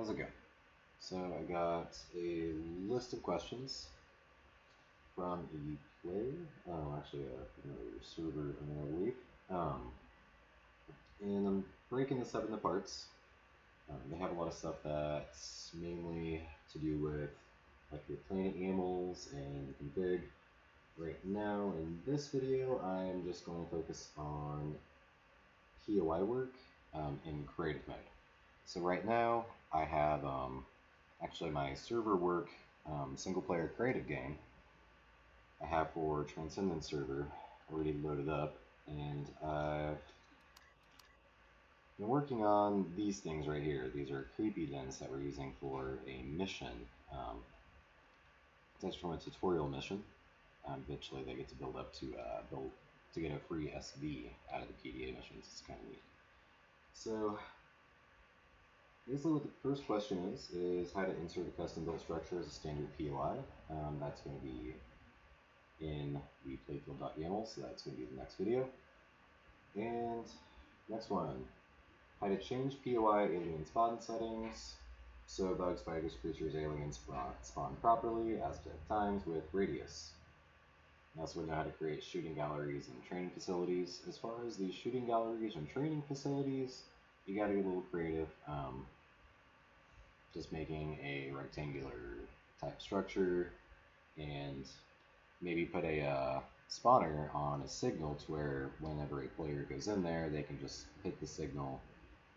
how's it going? So I got a list of questions from a player, actually another server, I believe, um, and I'm breaking this up into parts. They have a lot of stuff that's mainly to do with like your planet animals and config. Right now in this video, I'm just going to focus on POI work in creative mode. So right now I have actually my server work single player creative game I have for Transcendence server already loaded up, and I've been working on these things right here. These are creepy dens that we're using for a mission. That's from a tutorial mission. Eventually they get to build up to get a free SV out of the PDA missions. It's kind of neat. So basically what the first question is how to insert a custom built structure as a standard POI. That's going to be in the playfield.yaml, so that's going to be the next video. And next one, how to change POI alien spawn settings so bugs, spiders, creatures, aliens spawn properly as per times with radius. And also know how to create shooting galleries and training facilities. As far as the shooting galleries and training facilities, you got to get a little creative. Just making a rectangular type structure and maybe put a spawner on a signal to where whenever a player goes in there, they can just hit the signal,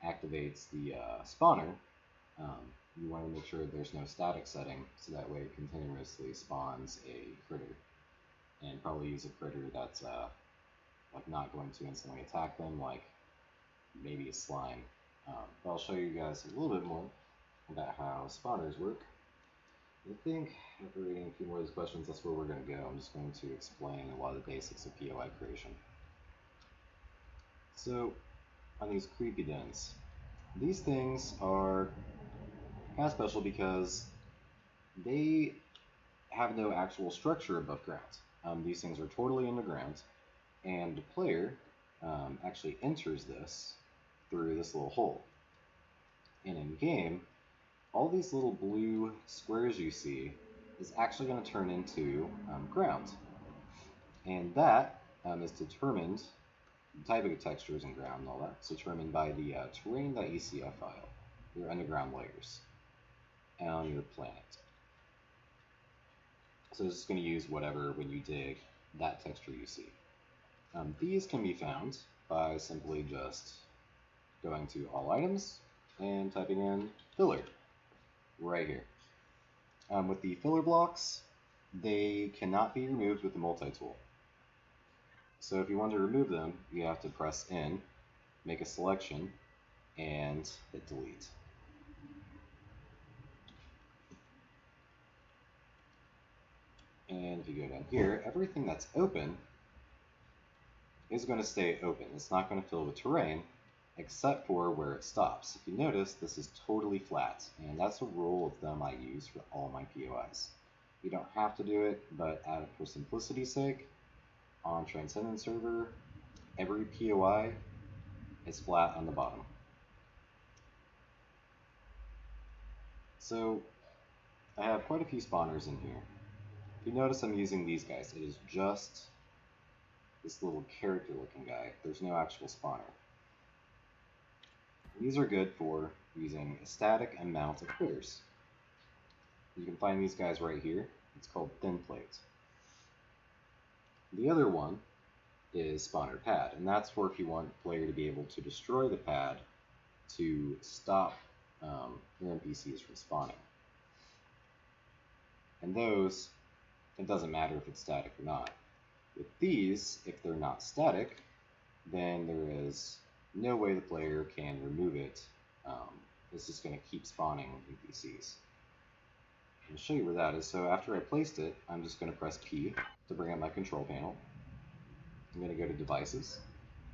activates the spawner. You want to make sure there's no static setting, so that way it continuously spawns a critter. And probably use a critter that's like not going to instantly attack them, like maybe a slime. But I'll show you guys a little bit more about how spawners work. I think after reading a few more of these questions, that's where we're going to go. I'm just going to explain a lot of the basics of POI creation. So, on these creepy dens, these things are kind of special because they have no actual structure above ground. These things are totally underground, and the player actually enters this through this little hole. And in game, all these little blue squares you see is actually going to turn into ground. And that is determined, the type of textures in ground and all that, is determined by the terrain.ecf file, your underground layers, on your planet. So this is going to use whatever when you dig that texture you see. These can be found by simply just going to all items and typing in filler right here. With the filler blocks, they cannot be removed with the multi-tool. So if you want to remove them, you have to press in, make a selection, and hit delete. And if you go down here, everything that's open is going to stay open. It's not going to fill with terrain, except for where it stops. If you notice, this is totally flat, and that's a rule of thumb I use for all my POIs. You don't have to do it, but for simplicity's sake, on Transcendence server, every POI is flat on the bottom. So I have quite a few spawners in here. If you notice, I'm using these guys. It is just this little character looking guy. There's no actual spawner. These are good for using a static amount of critters. You can find these guys right here. It's called thin plate. The other one is spawner pad, and that's for if you want the player to be able to destroy the pad to stop your NPCs from spawning. And those, it doesn't matter if it's static or not. With these, if they're not static, then there is no way the player can remove it. It's just going to keep spawning NPCs. I'll show you where that is. So after I placed it, I'm just going to press P to bring up my control panel. I'm going to go to devices,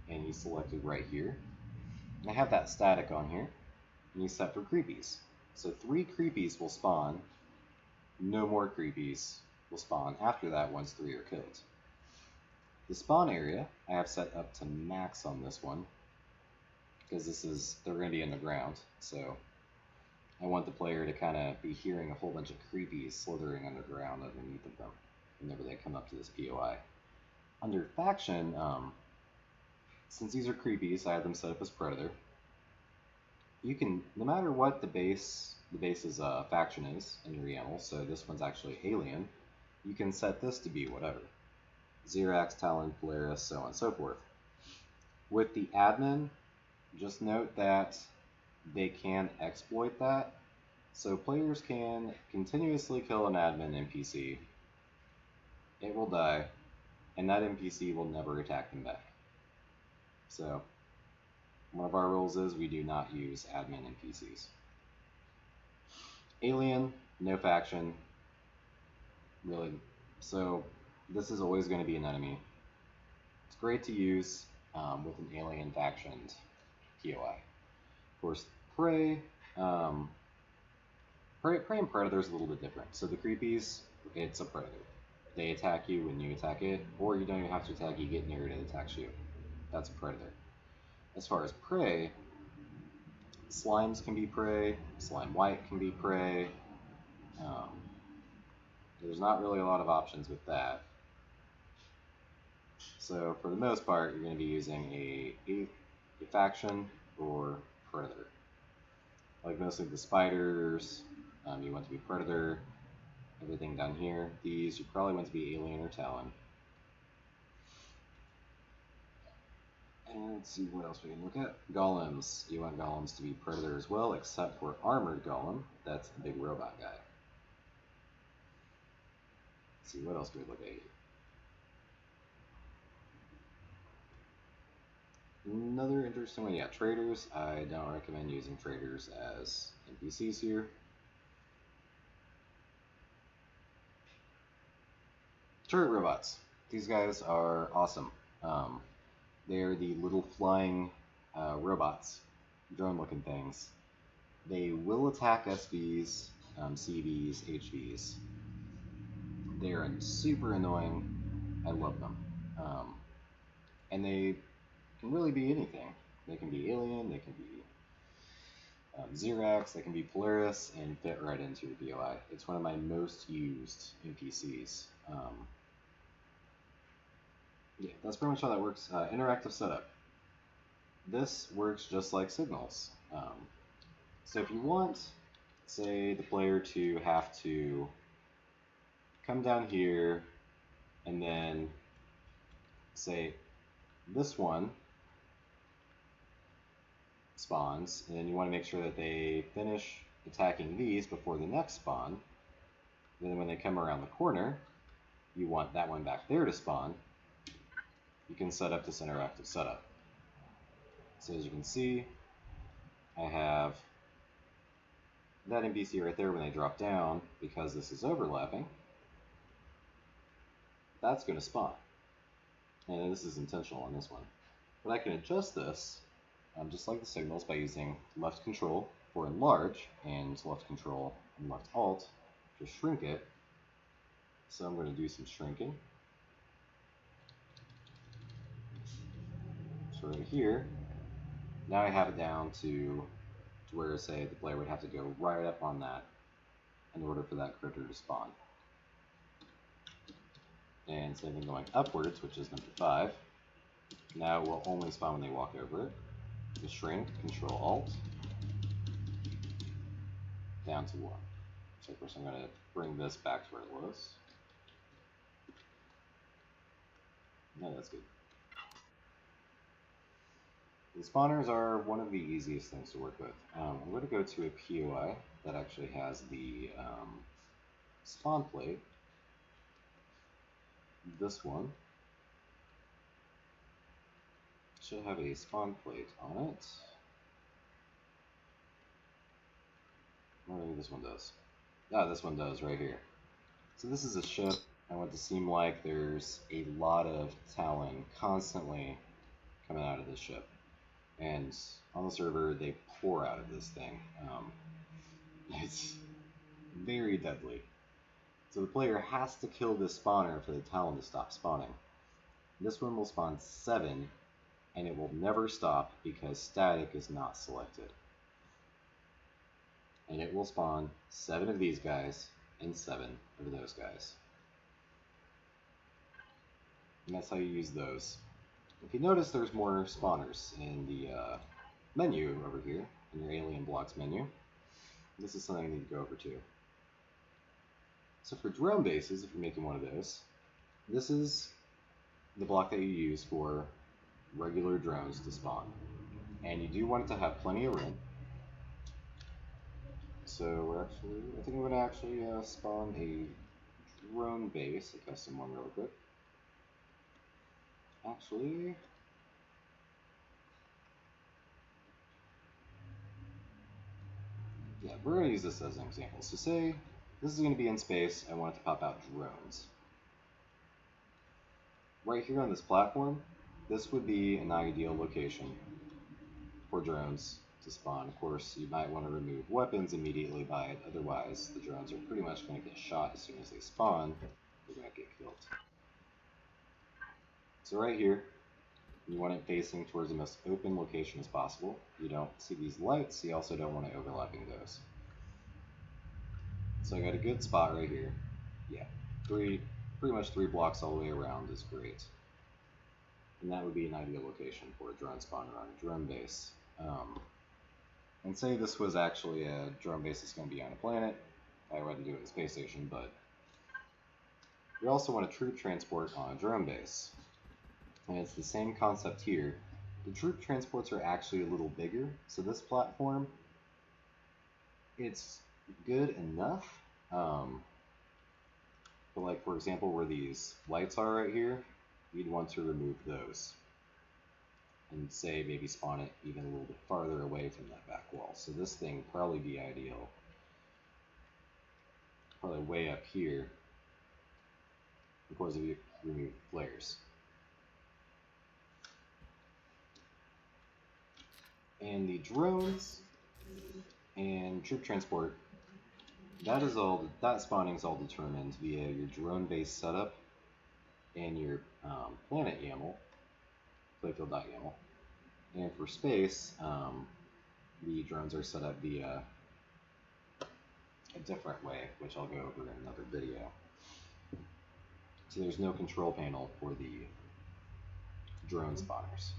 and he's selected right here. And I have that static on here, and he's set for creepies. So 3 creepies will spawn. No more creepies will spawn after that once 3 are killed. The spawn area I have set up to max on this one because they're going to be in the ground. So I want the player to kind of be hearing a whole bunch of creepies slithering underground underneath of them whenever they come up to this POI. Under faction, since these are creepies, I have them set up as predator. You can, no matter what the base's faction is in your YAML, so this one's actually alien, you can set this to be whatever. Xerax, Talon, Polaris, so on and so forth. With the admin, just note that they can exploit that. So players can continuously kill an admin NPC. It will die, and that NPC will never attack them back. So one of our rules is we do not use admin NPCs. Alien, no faction, really. So this is always going to be an enemy. It's great to use with an alien factioned POI. Of course, Prey, Prey and Predator is a little bit different. So the creepies, it's a Predator. They attack you when you attack it, or you don't even have to attack, you get near it, it attacks you. That's a Predator. As far as Prey, slimes can be Prey, slime white can be Prey. There's not really a lot of options with that. So for the most part, you're going to be using a faction or Predator. Like mostly the spiders, you want to be Predator. Everything down here, these, you probably want to be Alien or Talon. And let's see what else we can look at. Golems. You want golems to be Predator as well, except for Armored Golem. That's the big robot guy. Let's see, what else do we look at here? Another interesting one, yeah, traders. I don't recommend using traders as NPCs here. Turret robots. These guys are awesome. They're the little flying robots, drone-looking things. They will attack SVs, CVs, HVs. They are super annoying. I love them. And they can really be anything. They can be alien, they can be Xerax, they can be Polaris, and fit right into your POI. It's one of my most used NPCs. Yeah, that's pretty much how that works. Interactive setup. This works just like signals. So if you want, say, the player to have to come down here and then say this one spawns, and then you want to make sure that they finish attacking these before the next spawn. Then when they come around the corner, you want that one back there to spawn. You can set up this interactive setup. So as you can see, I have that NPC right there when they drop down, because this is overlapping. That's going to spawn. And this is intentional on this one. But I can adjust this, just like the signals, by using left control for enlarge, and left control and left alt to shrink it. So I'm going to do some shrinking. So over here, now I have it down to where, say, the player would have to go right up on that in order for that critter to spawn. And same thing going upwards, which is number 5. Now it will only spawn when they walk over it. To shrink, Control Alt, down to 1. So first I'm going to bring this back to where it was. No, that's good. The spawners are one of the easiest things to work with. I'm going to go to a POI that actually has the spawn plate. This one should have a spawn plate on it. Or maybe this one does. Ah, this one does right here. So this is a ship. I want it to seem like there's a lot of Talon constantly coming out of this ship. And on the server, they pour out of this thing. It's very deadly. So the player has to kill this spawner for the Talon to stop spawning. This one will spawn 7, and it will never stop because static is not selected. and it will spawn 7 of these guys and 7 of those guys. And that's how you use those. If you notice, there's more spawners in the menu over here, in your alien blocks menu. This is something I need to go over too. So for drone bases, if you're making one of those, this is the block that you use for regular drones to spawn. And you do want it to have plenty of room. So I think I'm going to actually spawn a drone base, a custom one real quick. Actually, yeah, we're going to use this as an example. So say this is going to be in space, I want it to pop out drones. Right here on this platform, this would be an ideal location for drones to spawn. Of course, you might want to remove weapons immediately by it, otherwise the drones are pretty much going to get shot as soon as they spawn. They're going to get killed. So right here, you want it facing towards the most open location as possible. You don't see these lights, you also don't want it overlapping those. So I got a good spot right here. Yeah, pretty much 3 blocks all the way around is great. And that would be an ideal location for a drone spawner on a drone base. And say this was actually a drone base that's going to be on a planet. I wouldn't do it in a space station, but we also want a troop transport on a drone base. And it's the same concept here. The troop transports are actually a little bigger, so this platform, it's good enough. But like, for example, where these lights are right here, you'd want to remove those. And say maybe spawn it even a little bit farther away from that back wall. So this thing would probably be ideal. Probably way up here. Of course, if you remove flares. And the drones and troop transport, that spawning is all determined via your drone base setup and your planet YAML, playfield.yaml. And for space, the drones are set up via a different way, which I'll go over in another video. So there's no control panel for the drone spawners.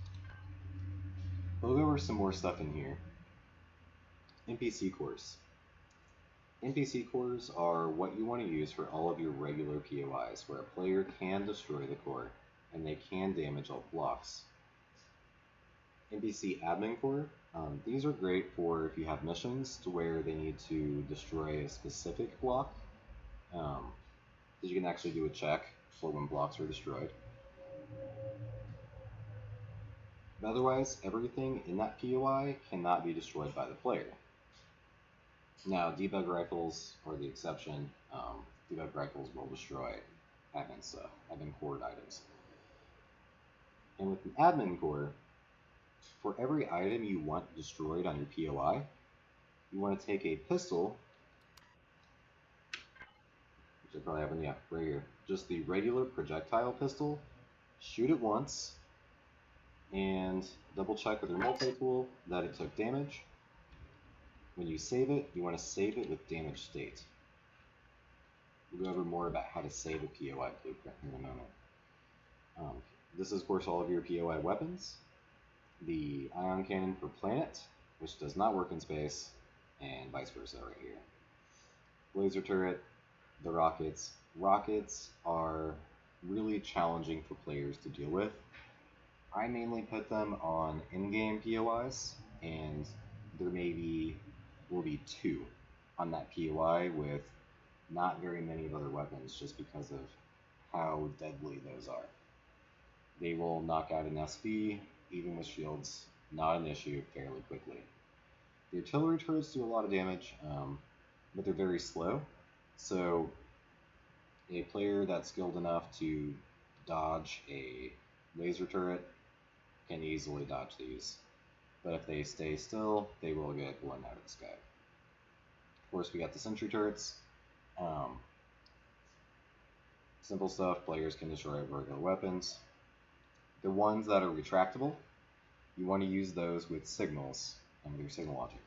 We'll go over some more stuff in here. NPC cores. NPC cores are what you want to use for all of your regular POIs, where a player can destroy the core, and they can damage all blocks. NPC admin core, these are great for if you have missions to where they need to destroy a specific block, because you can actually do a check for when blocks are destroyed. But otherwise, everything in that POI cannot be destroyed by the player. Now, debug rifles are the exception. Debug rifles will destroy admin stuff, admin core items. And with an admin core, for every item you want destroyed on your POI, you want to take a pistol, which I probably have one, yeah, right here. Just the regular projectile pistol, shoot it once, and double check with your multi-tool that it took damage. When you save it, you want to save it with damage state. We'll go over more about how to save a POI blueprint in a moment. This is, of course, all of your POI weapons. The ion cannon for planet, which does not work in space, and vice versa right here. Laser turret, the rockets. Rockets are really challenging for players to deal with. I mainly put them on in-game POIs, and there will be 2 on that POI with not very many other weapons, just because of how deadly those are. They will knock out an SV, even with shields, not an issue, fairly quickly. The artillery turrets do a lot of damage, but they're very slow, so a player that's skilled enough to dodge a laser turret can easily dodge these. But if they stay still, they will get blown out of the sky. Of course, we got the sentry turrets. Simple stuff, players can destroy regular weapons. The ones that are retractable, you want to use those with signals and with your signal logic.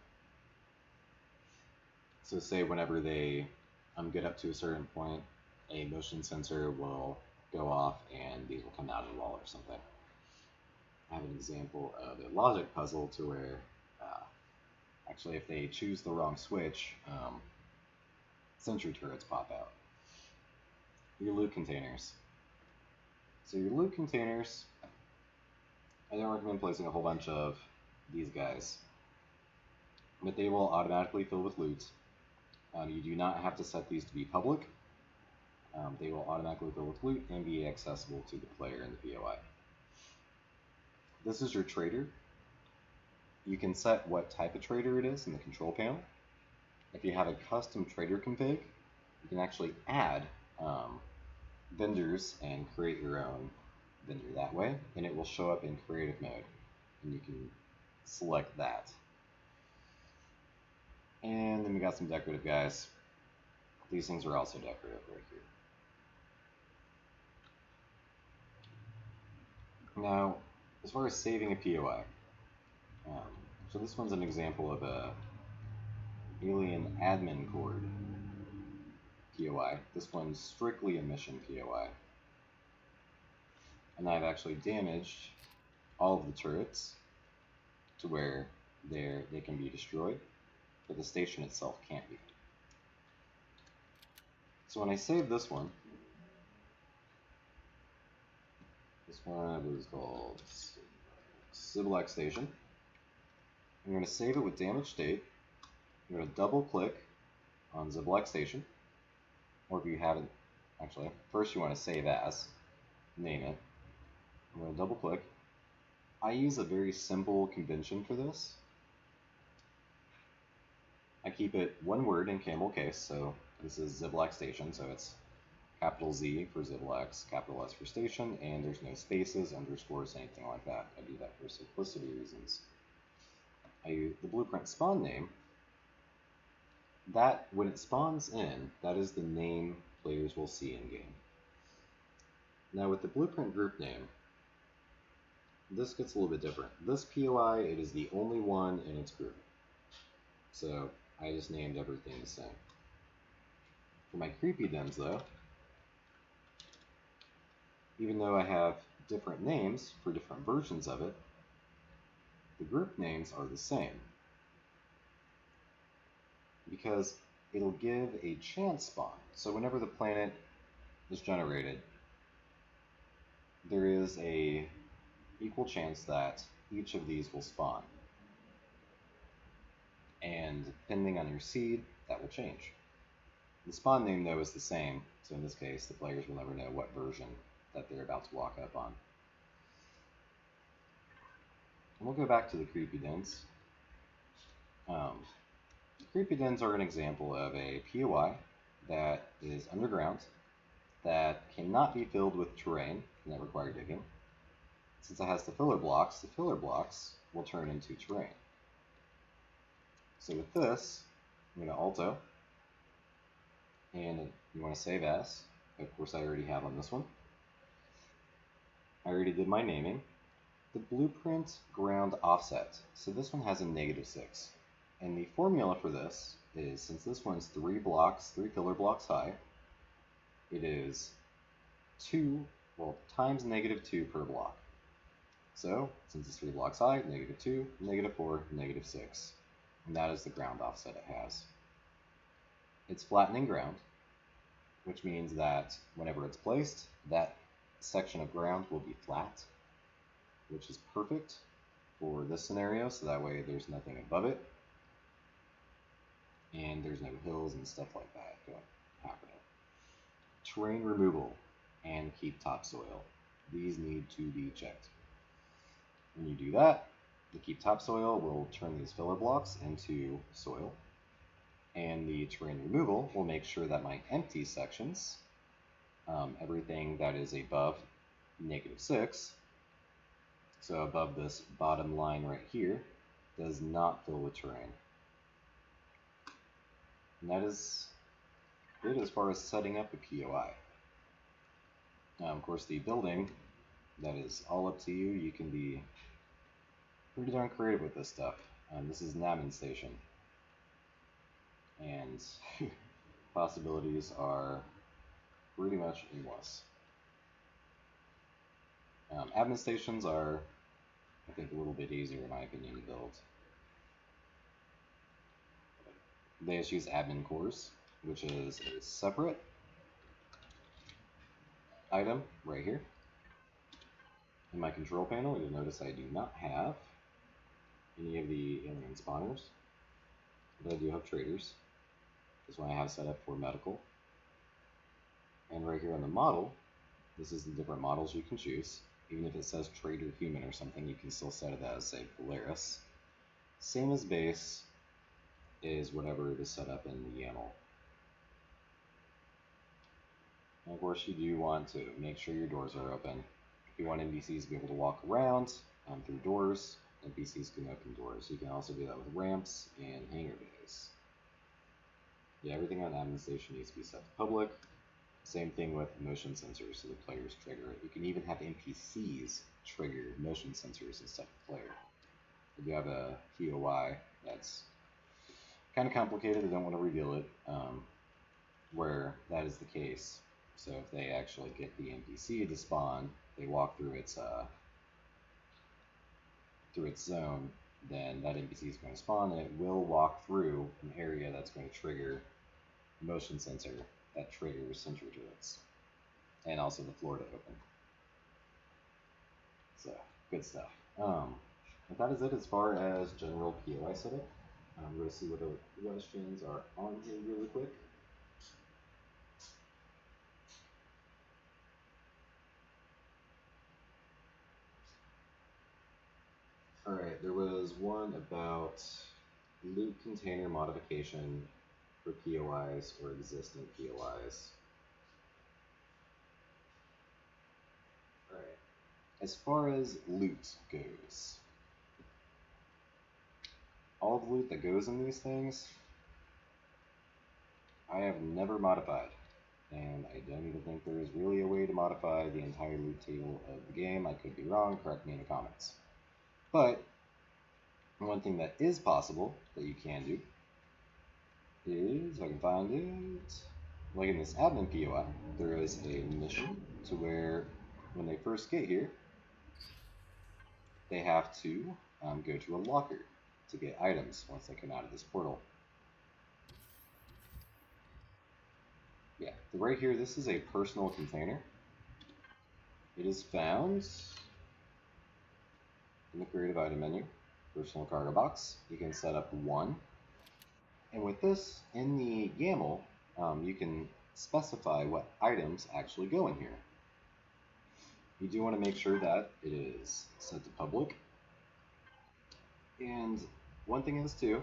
So say whenever they get up to a certain point, a motion sensor will go off and these will come out of the wall or something. I have an example of a logic puzzle to where actually if they choose the wrong switch, sentry turrets pop out. Your loot containers. So your loot containers, I don't recommend placing a whole bunch of these guys, but they will automatically fill with loot. You do not have to set these to be public. They will automatically fill with loot and be accessible to the player in the POI. This is your trader. You can set what type of trader it is in the control panel. If you have a custom trader config, you can actually add vendors and create your own vendor that way, and it will show up in creative mode, and you can select that. And then we got some decorative guys. These things are also decorative right here. Now, as far as saving a POI, so this one's an example of a alien admin cord POI. This one's strictly a mission POI. And I've actually damaged all of the turrets to where they can be destroyed, but the station itself can't be. So when I save this one was called Civil Station. I'm going to save it with damage state. I'm going to double click on Ziblack Station, or if you haven't, actually, first you want to save as, name it. I'm going to double click. I use a very simple convention for this. I keep it one word in camel case, so this is Ziblack Station, so it's capital Z for Ziblax, capital S for station, and there's no spaces, underscores, anything like that. I do that for simplicity reasons. I use the blueprint spawn name. That, when it spawns in, that is the name players will see in game. Now with the blueprint group name, this gets a little bit different. This POI, it is the only one in its group. So I just named everything the same. For my creepy dens though, even though I have different names for different versions of it, the group names are the same. Because it'll give a chance spawn. So whenever the planet is generated, there is a equal chance that each of these will spawn. And depending on your seed, that will change. The spawn name though is the same, so in this case the players will never know what version that they're about to walk up on. And we'll go back to the creepy dens. The creepy dens are an example of a POI that is underground, that cannot be filled with terrain, and that require digging. Since it has the filler blocks will turn into terrain. So with this, I'm going to alto, and you want to save as. Of course I already have on this one. I already did my naming. The blueprint ground offset. So this one has a -6. And the formula for this is, since this one's 3 filler blocks high, it is 2, well, times -2 per block. So, since it's 3 blocks high, -2, -4, -6. And that is the ground offset it has. It's flattening ground, which means that whenever it's placed, that section of ground will be flat, which is perfect for this scenario, so that way there's nothing above it, and there's no hills and stuff like that happening. Terrain removal and keep topsoil. These need to be checked. When you do that, the keep topsoil will turn these filler blocks into soil, and the terrain removal will make sure that my empty sections, everything that is above -6, so above this bottom line right here, does not fill with terrain. And that is it as far as setting up a POI. Now, of course, the building, that is all up to you. You can be pretty darn creative with this stuff. This is Namen Station. and possibilities are pretty much endless. Admin stations are, I think, a little bit easier in my opinion to build. They just use admin cores, which is a separate item right here. In my control panel, you'll notice I do not have any of the alien spawners, but I do have traders. This one I have set up for medical. And right here on the model, this is the different models you can choose. Even if it says trader human or something, you can still set it as, say, Polaris. Same as base is whatever it is set up in the YAML. And of course, you do want to make sure your doors are open. If you want NPCs to be able to walk around through doors, NPCs can open doors. You can also do that with ramps and hangar bays. Yeah, everything on admin station needs to be set to public. Same thing with motion sensors, so the players trigger it. You can even have NPCs trigger motion sensors instead of player. If you have a POI that's kind of complicated, I don't want to reveal it, where that is the case. So if they actually get the NPC to spawn, they walk through its zone, then that NPC is going to spawn, and it will walk through an area that's going to trigger a motion sensor that triggers sentry turrets, and also the floor to open. So, good stuff. But that is it as far as general POI setup. I'm going to see what the questions are on here really quick. Alright, there was one about loot container modification for POIs or existing POIs. Alright, as far as loot goes, all the loot that goes in these things, I have never modified. And I don't even think there is really a way to modify the entire loot table of the game. I could be wrong, correct me in the comments. But one thing that is possible that you can do is, if I can find it, like in this admin POI, there is a mission to where when they first get here, they have to go to a locker to get items once they come out of this portal. Yeah, right here, this is a personal container. It is found in the creative item menu, personal cargo box. You can set up one. And with this, in the YAML, you can specify what items actually go in here. You do want to make sure that it is set to public. And one thing is too,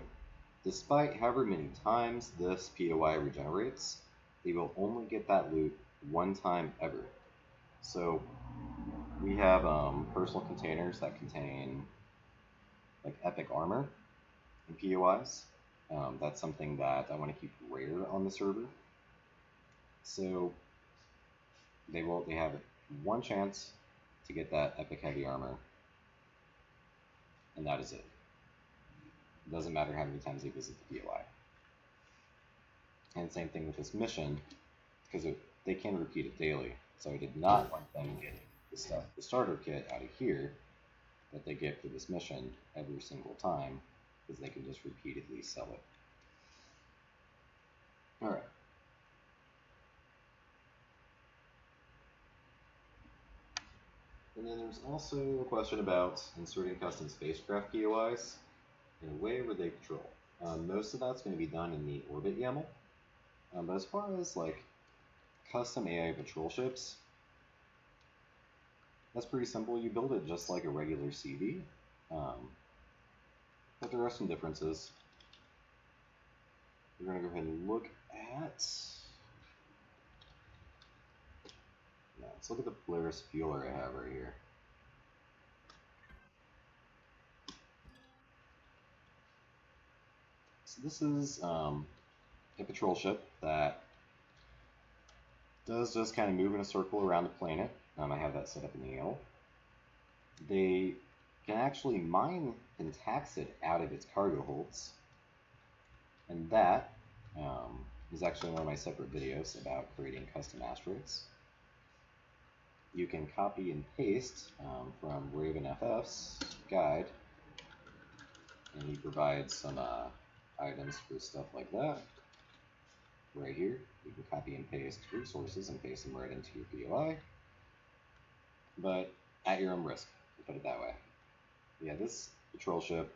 despite however many times this POI regenerates, they will only get that loot one time ever. So we have personal containers that contain like epic armor in POIs. That's something that I want to keep rare on the server. So they have one chance to get that epic heavy armor, and that is it. It doesn't matter how many times they visit the POI. And same thing with this mission, because they can repeat it daily. So I did not want them getting the starter kit out of here that they get for this mission every single time, because they can just repeatedly sell it. Alright. And then there's also a question about inserting custom spacecraft POIs in a way where they patrol. Most of that's going to be done in the orbit YAML. But as far as like custom AI patrol ships, that's pretty simple. You build it just like a regular CV. But there are some differences. We're going to go ahead and look at... Yeah, let's look at the Polaris fueler I have right here. So this is a patrol ship that does just kind of move in a circle around the planet. I have that set up in the YAML. They can actually mine and tax it out of its cargo holds. And that is actually one of my separate videos about creating custom asteroids. You can copy and paste from RavenFF's guide, and he provides some items for stuff like that. Right here, you can copy and paste resources and paste them right into your POI, but at your own risk, to put it that way. Yeah, this patrol ship,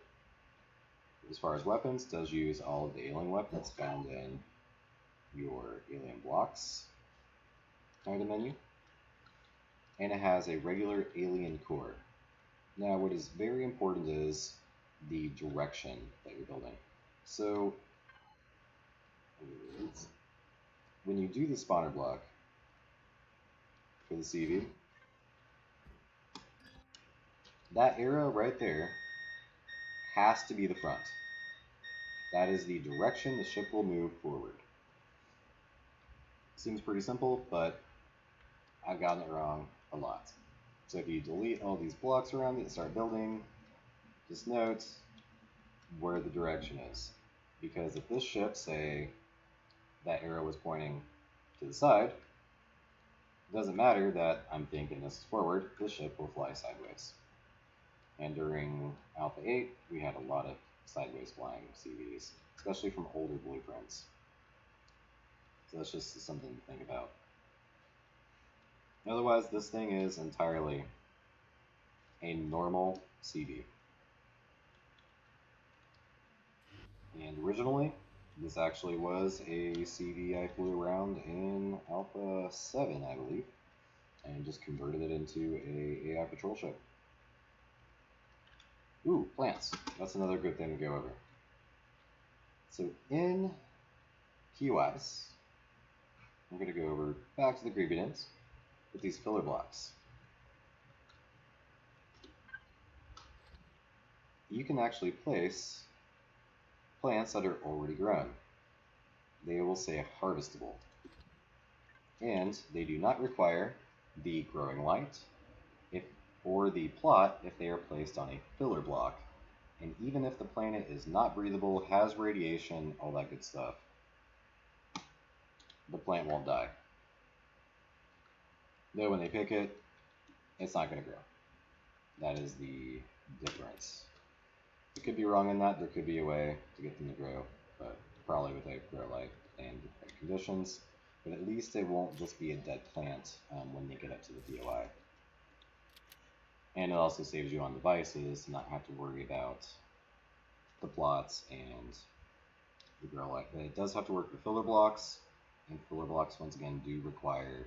as far as weapons, does use all of the alien weapons found in your alien blocks item menu, and it has a regular alien core. Now, what is very important is the direction that you're building. So, when you do the spawner block for the CV, that arrow right there has to be the front. That is the direction the ship will move forward. Seems pretty simple, but I've gotten it wrong a lot. So if you delete all these blocks around it and start building, just note where the direction is. Because if this ship, say, that arrow was pointing to the side, it doesn't matter that I'm thinking this is forward, this ship will fly sideways. And during Alpha 8, we had a lot of sideways flying CVs, especially from older blueprints. So that's just something to think about. Otherwise, this thing is entirely a normal CV. And originally, this actually was a CV I flew around in Alpha 7, I believe, and just converted it into a AI patrol ship. Ooh, plants. That's another good thing to go over. So in POIs, I'm going to go over back to the ingredients with these filler blocks. You can actually place plants that are already grown. They will say harvestable. And they do not require the growing light or the plot if they are placed on a filler block. And even if the planet is not breathable, has radiation, all that good stuff, the plant won't die. Though when they pick it, it's not going to grow. That is the difference. It could be wrong in that. There could be a way to get them to grow, but probably without grow light and different conditions. But at least it won't just be a dead plant when they get up to the POI. And it also saves you on devices to not have to worry about the plots and the grow light. But it does have to work with filler blocks, and filler blocks once again do require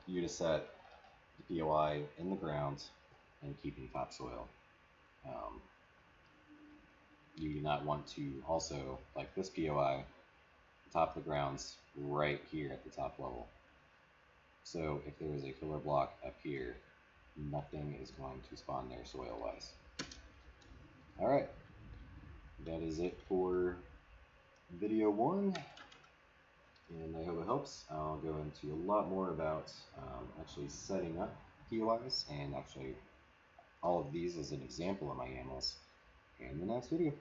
you to set the POI in the ground and keeping topsoil. You do not want to also, like this POI, top of the ground's right here at the top level. So if there is a filler block up here, nothing is going to spawn there soil-wise. Alright, that is it for video 1, and I hope it helps. I'll go into a lot more about actually setting up POIs, and actually all of these as an example of my animals in the next video.